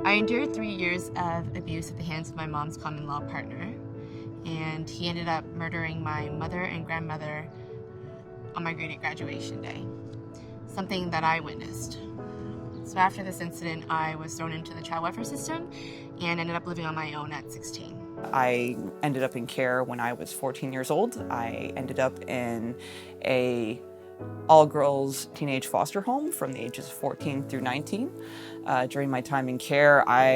I endured 3 years of abuse at the hands of my mom's common-law partner, and he ended up murdering my mother and grandmother on my grade 8 graduation day, something that I witnessed. So after this incident, I was thrown into the child welfare system and ended up living on my own at 16. I ended up in care when I was 14 years old. I ended up in a all-girls teenage foster home from the ages of 14 through 19. During my time in care, I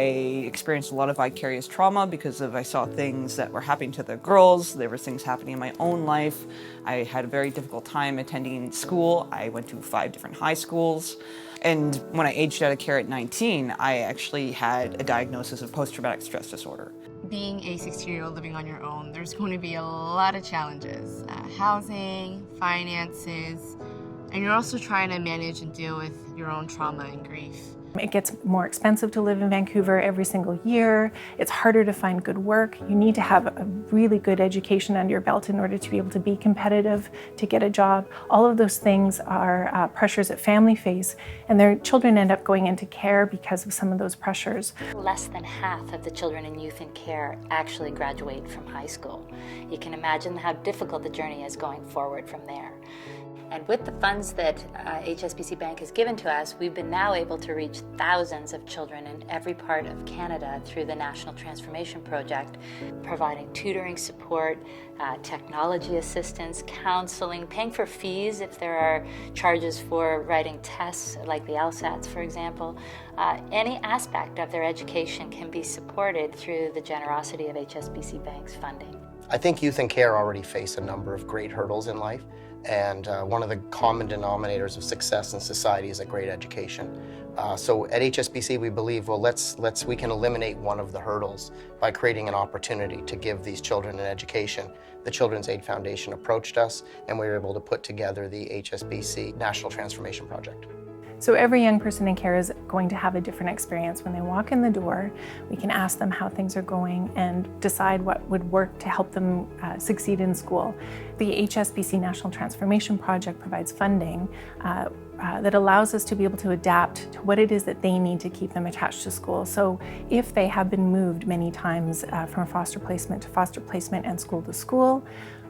experienced a lot of vicarious trauma because I saw things that were happening to the girls. There were things happening in my own life. I had a very difficult time attending school. I went to 5 different high schools. And when I aged out of care at 19, I actually had a diagnosis of post-traumatic stress disorder. Being a 16-year-old living on your own, there's going to be a lot of challenges. Housing, finances, and you're also trying to manage and deal with your own trauma and grief. It gets more expensive to live in Vancouver every single year. It's harder to find good work. You need to have a really good education under your belt in order to be able to be competitive, to get a job. All of those things are pressures that family face, and their children end up going into care because of some of those pressures. Less than half of the children and youth in care actually graduate from high school. You can imagine how difficult the journey is going forward from there. And with the funds that HSBC Bank has given to us, we've been now able to reach thousands of children in every part of Canada through the National Transformation Project, providing tutoring support, technology assistance, counseling, paying for fees if there are charges for writing tests like the LSATs, for example. Any aspect of their education can be supported through the generosity of HSBC Bank's funding. I think youth in care already face a number of great hurdles in life, and one of the common denominators of success in society is a great education. So at HSBC we believe, well, we can eliminate one of the hurdles by creating an opportunity to give these children an education. The Children's Aid Foundation approached us, and we were able to put together the HSBC National Transformation Project. So every young person in care is going to have a different experience. When they walk in the door, we can ask them how things are going and decide what would work to help them succeed in school. The HSBC National Transformation Project provides funding that allows us to be able to adapt to what it is that they need to keep them attached to school. So if they have been moved many times from foster placement to foster placement and school to school,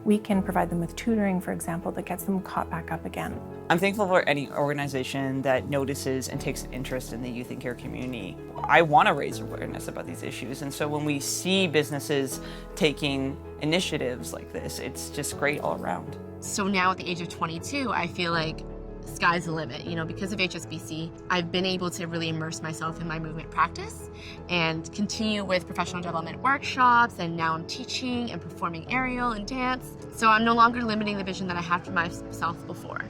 we can provide them with tutoring, for example, that gets them caught back up again. I'm thankful for any organization that notices and takes an interest in the youth and care community. I want to raise awareness about these issues, and so when we see businesses taking initiatives like this, it's just great all around. So now at the age of 22, I feel like sky's the limit. You know, because of HSBC, I've been able to really immerse myself in my movement practice and continue with professional development workshops, and now I'm teaching and performing aerial and dance. So I'm no longer limiting the vision that I had for myself before.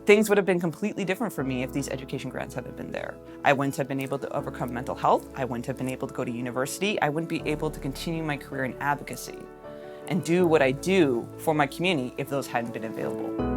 Things would have been completely different for me if these education grants hadn't been there. I wouldn't have been able to overcome mental health. I wouldn't have been able to go to university. I wouldn't be able to continue my career in advocacy and do what I do for my community if those hadn't been available.